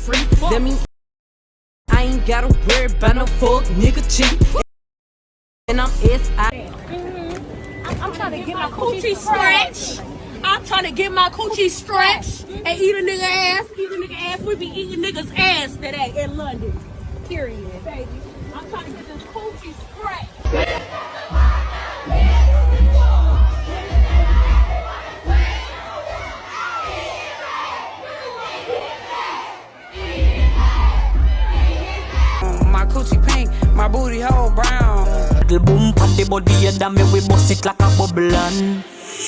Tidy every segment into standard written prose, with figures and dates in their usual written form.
free. That mean I ain't gotta worry about no fuck nigga cheat. And I'm S.I. I'm trying to get my coochie stretched. I'm trying to get my coochie stretched and eat a nigga ass. Eat a nigga ass. We be eating niggas ass today in London. Period, baby. I'm trying to get this coochie stretched. My coochie pink, my booty hole brown. Little boom pon the body and me we bust it like a bubble and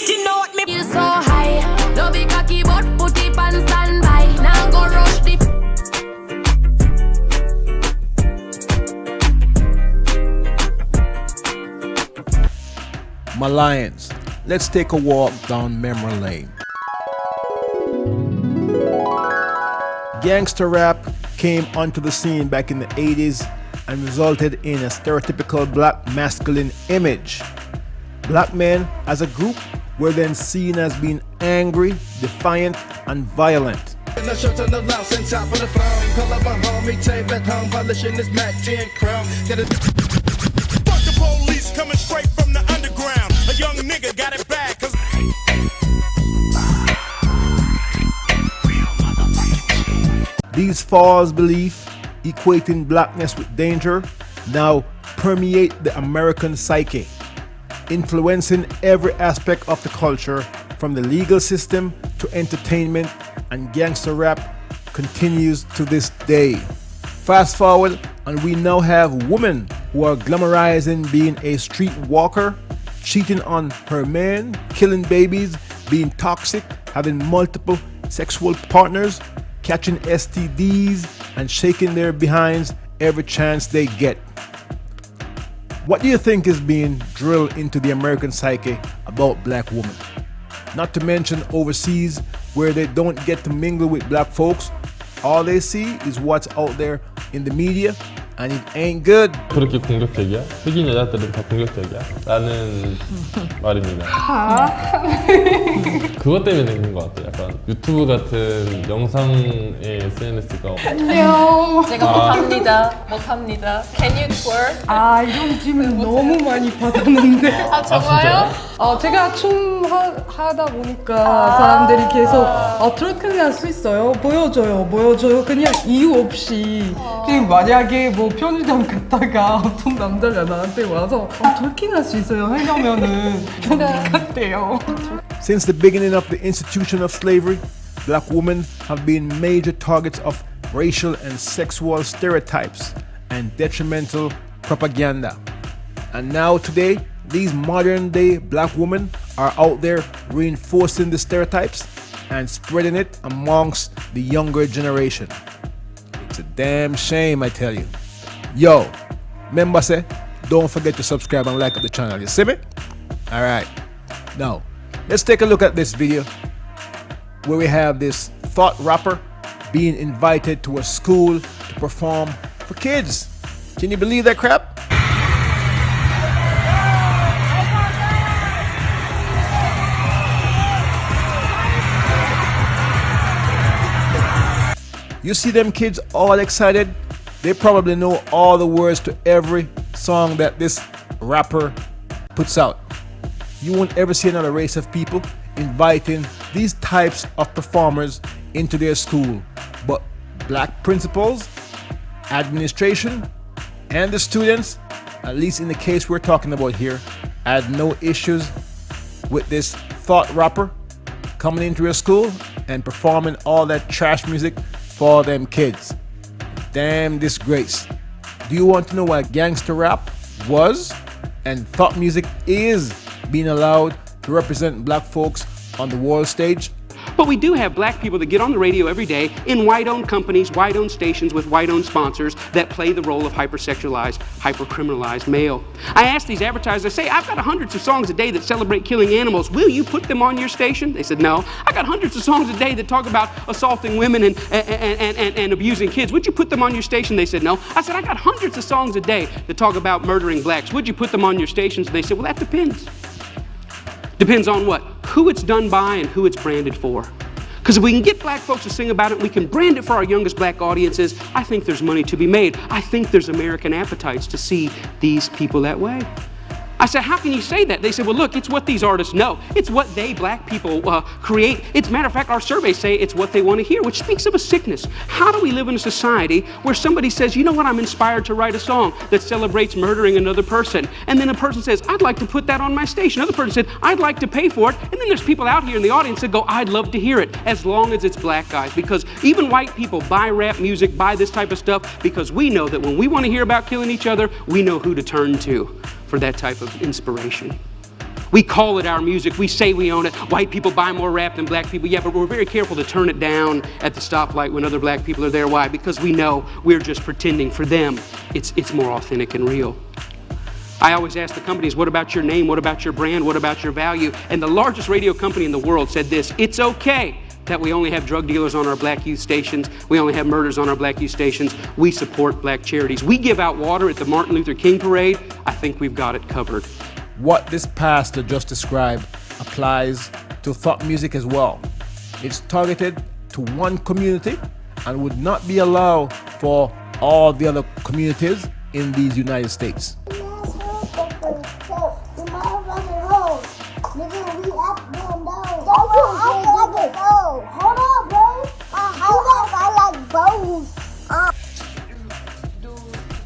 you know what me feel so high. Don't be cocky but put it on standby. Now go rush the My lions, let's take a walk down memory lane. Gangster rap came onto the scene back in the 80s and resulted in a stereotypical black masculine image. Black men as a group were then seen as being angry, defiant, and violent. No shirt on the lounge and top of the phone. Call up my homie, tape at home, polishing this Mac 10 crown. Fuck the police coming straight from the underground. A young nigga got it bad cause These false beliefs, equating blackness with danger, now permeate the American psyche, influencing every aspect of the culture, from the legal system to entertainment, and gangster rap continues to this day. Fast forward, and we now have women who are glamorizing being a street walker, cheating on her man, killing babies, being toxic, having multiple sexual partners, catching STDs, and shaking their behinds every chance they get. What do you think is being drilled into the American psyche about black women? Not to mention overseas, where they don't get to mingle with black folks. All they see is what's out there in the media, and it ain't good. 그렇게 공격적이야? 흑인 여자들은 다 공격적이야? 라는 말입니다. 그것 때문에 생긴 것 같아요. 약간 유튜브 같은 영상의 SNS가 안녕. 제가 못합니다. Can you twerk? 이런 질문 너무 많이 받았는데. 정말요? 제가 춤 하다 보니까 사람들이 계속 트werking 할 수 있어요? 보여줘요. 그냥 이유 없이. 그리고 만약에 뭐 편의점 갔다가 어떤 남자가 나한테 와서 트werking 할 수 있어요? 하려면은 편지 같대요. Since the beginning of the institution of slavery, black women have been major targets of racial and sexual stereotypes and detrimental propaganda. And now today, these modern day black women are out there reinforcing the stereotypes and spreading it amongst the younger generation. It's a damn shame, I tell you. Yo, remember say, don't forget to subscribe and like up the channel, you see me? Alright, now let's take a look at this video where we have this Thot rapper being invited to a school to perform for kids. Can you believe that crap? You see them kids all excited? They probably know all the words to every song that this rapper puts out. You won't ever see another race of people inviting these types of performers into their school. But black principals, administration, and the students, at least in the case we're talking about here, had no issues with this Thot rapper coming into your school and performing all that trash music for them kids. Damn disgrace. Do you want to know why gangster rap was and Thot music is being allowed to represent black folks on the world stage? But we do have black people that get on the radio every day in white-owned companies, white-owned stations with white-owned sponsors that play the role of hypersexualized, hypercriminalized male. I ask these advertisers, I say, I've got hundreds of songs a day that celebrate killing animals. Will you put them on your station? They said, no. I got hundreds of songs a day that talk about assaulting women and abusing kids. Would you put them on your station? They said, no. I said, I got hundreds of songs a day that talk about murdering blacks. Would you put them on your stations? They said, well, that depends. Depends on what? Who it's done by and who it's branded for. Because if we can get black folks to sing about it, we can brand it for our youngest black audiences, I think there's money to be made. I think there's American appetites to see these people that way. I said, how can you say that? They said, well, look, it's what these artists know. It's what they, black people, create. It's, matter of fact, our surveys say it's what they want to hear, which speaks of a sickness. How do we live in a society where somebody says, you know what, I'm inspired to write a song that celebrates murdering another person. And then a person says, I'd like to put that on my station. Another person said, I'd like to pay for it. And then there's people out here in the audience that go, I'd love to hear it, as long as it's black guys. Because even white people buy rap music, buy this type of stuff, because we know that when we want to hear about killing each other, we know who to turn to for that type of inspiration. We call it our music, we say we own it. White people buy more rap than black people, yeah, but we're very careful to turn it down at the stoplight when other black people are there. Why? Because we know we're just pretending. For them, it's more authentic and real. I always ask the companies, what about your name? What about your brand? What about your value? And the largest radio company in the world said this, it's okay that we only have drug dealers on our black youth stations. We only have murders on our black youth stations. We support black charities. We give out water at the Martin Luther King parade. I think we've got it covered. What this pastor just described applies to Thot music as well. It's targeted to one community and would not be allowed for all the other communities in these United States.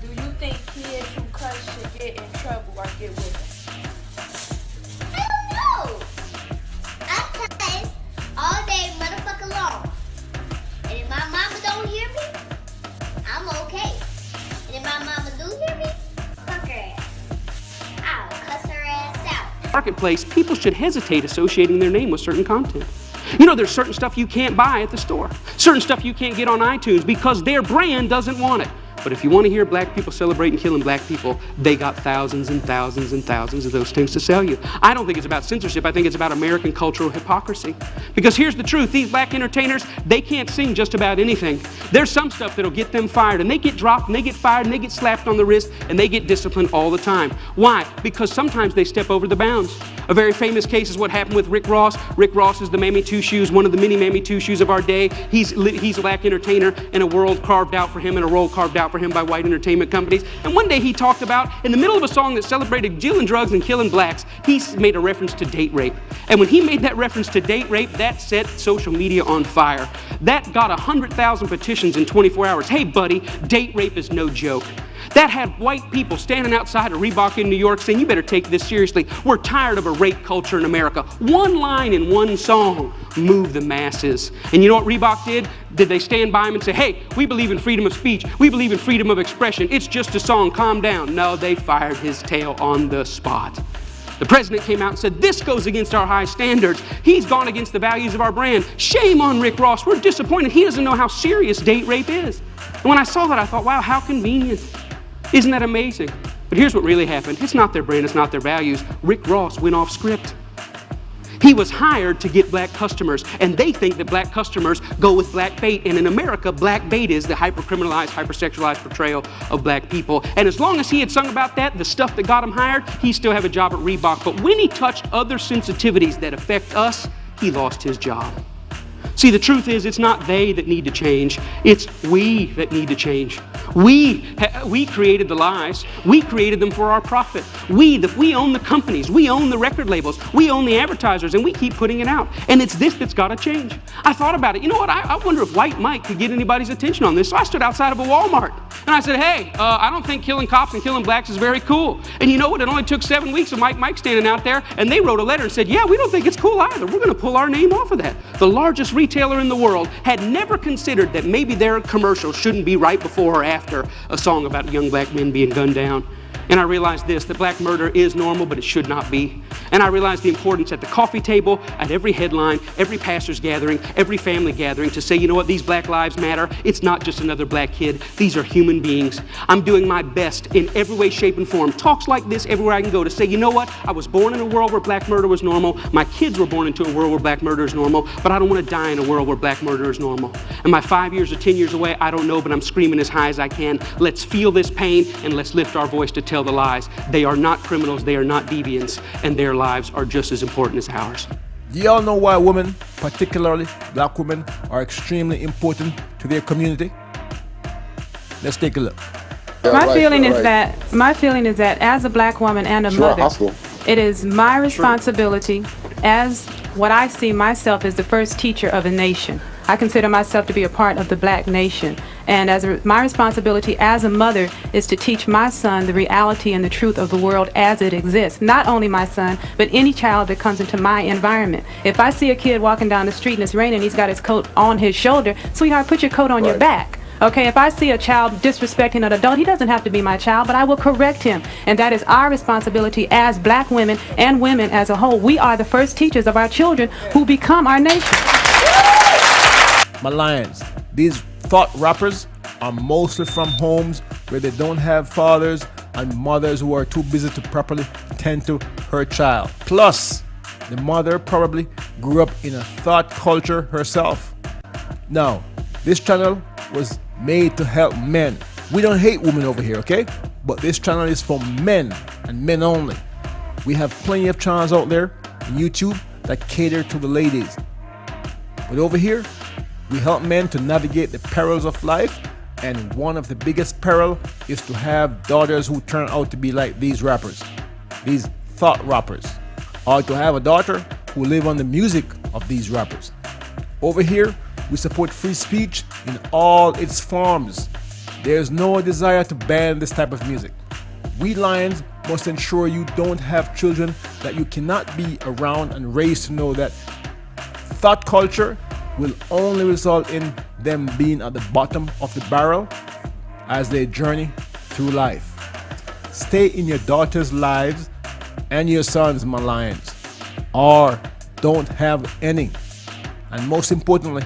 Do you think kids who cuss should get in trouble or get with it? I don't know. I cuss all day motherfucker long. And if my mama don't hear me, I'm okay. And if my mama do hear me, fuck her ass. I'll cuss her ass out. Marketplace, people should hesitate associating their name with certain content. You know, there's certain stuff you can't buy at the store. Certain stuff you can't get on iTunes because their brand doesn't want it. But if you want to hear black people celebrating killing black people, they got thousands and thousands and thousands of those things to sell you. I don't think it's about censorship. I think it's about American cultural hypocrisy. Because here's the truth. These black entertainers, they can't sing just about anything. There's some stuff that'll get them fired, and they get dropped, and they get fired, and they get slapped on the wrist, and they get disciplined all the time. Why? Because sometimes they step over the bounds. A very famous case is what happened with Rick Ross. Rick Ross is the Mammy Two Shoes, one of the many Mammy Two Shoes of our day. He's a black entertainer in a world carved out for him, and a role carved out for him by white entertainment companies. And one day he talked about, in the middle of a song that celebrated dealing drugs and killing blacks, he made a reference to date rape. And when he made that reference to date rape, that set social media on fire. That got 100,000 petitions in 24 hours. Hey buddy, date rape is no joke. That had white people standing outside of Reebok in New York saying, you better take this seriously. We're tired of a rape culture in America. One line in one song moved the masses. And you know what Reebok did? Did they stand by him and say, hey, we believe in freedom of speech. We believe in freedom of expression. It's just a song, calm down. No, they fired his tail on the spot. The president came out and said, this goes against our high standards. He's gone against the values of our brand. Shame on Rick Ross. We're disappointed. He doesn't know how serious date rape is. And when I saw that, I thought, wow, how convenient. Isn't that amazing? But here's what really happened. It's not their brand, it's not their values. Rick Ross went off script. He was hired to get black customers, and they think that black customers go with black bait. And in America, black bait is the hyper-criminalized, hyper-sexualized portrayal of black people. And as long as he had sung about that, the stuff that got him hired, he still have a job at Reebok. But when he touched other sensitivities that affect us, he lost his job. See, the truth is, it's not they that need to change. It's we that need to change. We created the lies. We created them for our profit. We own the companies. We own the record labels. We own the advertisers, and we keep putting it out. And it's this that's got to change. I thought about it. You know what? I wonder if White Mike could get anybody's attention on this. So I stood outside of a Walmart, and I said, hey, I don't think killing cops and killing blacks is very cool. And you know what? It only took 7 weeks of Mike standing out there, and they wrote a letter and said, yeah, we don't think it's cool either. We're going to pull our name off of that. The largest retailer in the world had never considered that maybe their commercial shouldn't be right before or after a song about young black men being gunned down. And I realized this, that black murder is normal, but it should not be. And I realized the importance at the coffee table, at every headline, every pastor's gathering, every family gathering to say, you know what, these black lives matter. It's not just another black kid. These are human beings. I'm doing my best in every way, shape, and form. Talks like this everywhere I can go to say, you know what, I was born in a world where black murder was normal. My kids were born into a world where black murder is normal, but I don't want to die in a world where black murder is normal. Am I 5 years or 10 years away? I don't know, but I'm screaming as high as I can. Let's feel this pain and let's lift our voice to tell the lies. They are not criminals, they are not deviants, and their lives are just as important as ours. Do y'all know why women, particularly black women, are extremely important to their community? Let's take a look. My feeling is that as a black woman and a mother, it is my responsibility as what I see myself as the first teacher of a nation. I consider myself to be a part of the black nation. And my responsibility as a mother is to teach my son the reality and the truth of the world as it exists. Not only my son, but any child that comes into my environment. If I see a kid walking down the street and it's raining, he's got his coat on his shoulder, sweetheart, put your coat on your back. Okay, if I see a child disrespecting an adult, he doesn't have to be my child, but I will correct him. And that is our responsibility as black women and women as a whole. We are the first teachers of our children who become our nation. My lions, these Thot rappers are mostly from homes where they don't have fathers and mothers who are too busy to properly tend to her child. Plus, the mother probably grew up in a Thot culture herself. Now, this channel was made to help men. We don't hate women over here, okay? But this channel is for men and men only. We have plenty of channels out there on YouTube that cater to the ladies. But over here, we help men to navigate the perils of life, and one of the biggest peril is to have daughters who turn out to be like these rappers, these Thot rappers, or to have a daughter who live on the music of these rappers. Over here, we support free speech in all its forms. There's no desire to ban this type of music. We Lions must ensure you don't have children that you cannot be around and raised to know that Thot culture will only result in them being at the bottom of the barrel as they journey through life. Stay in your daughters' lives and your sons, my lions, or don't have any. And most importantly,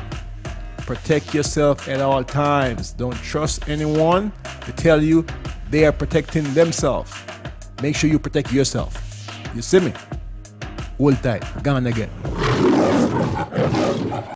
protect yourself at all times. Don't trust anyone to tell you they are protecting themselves. Make sure you protect yourself. You see me? Hold tight. Gone again.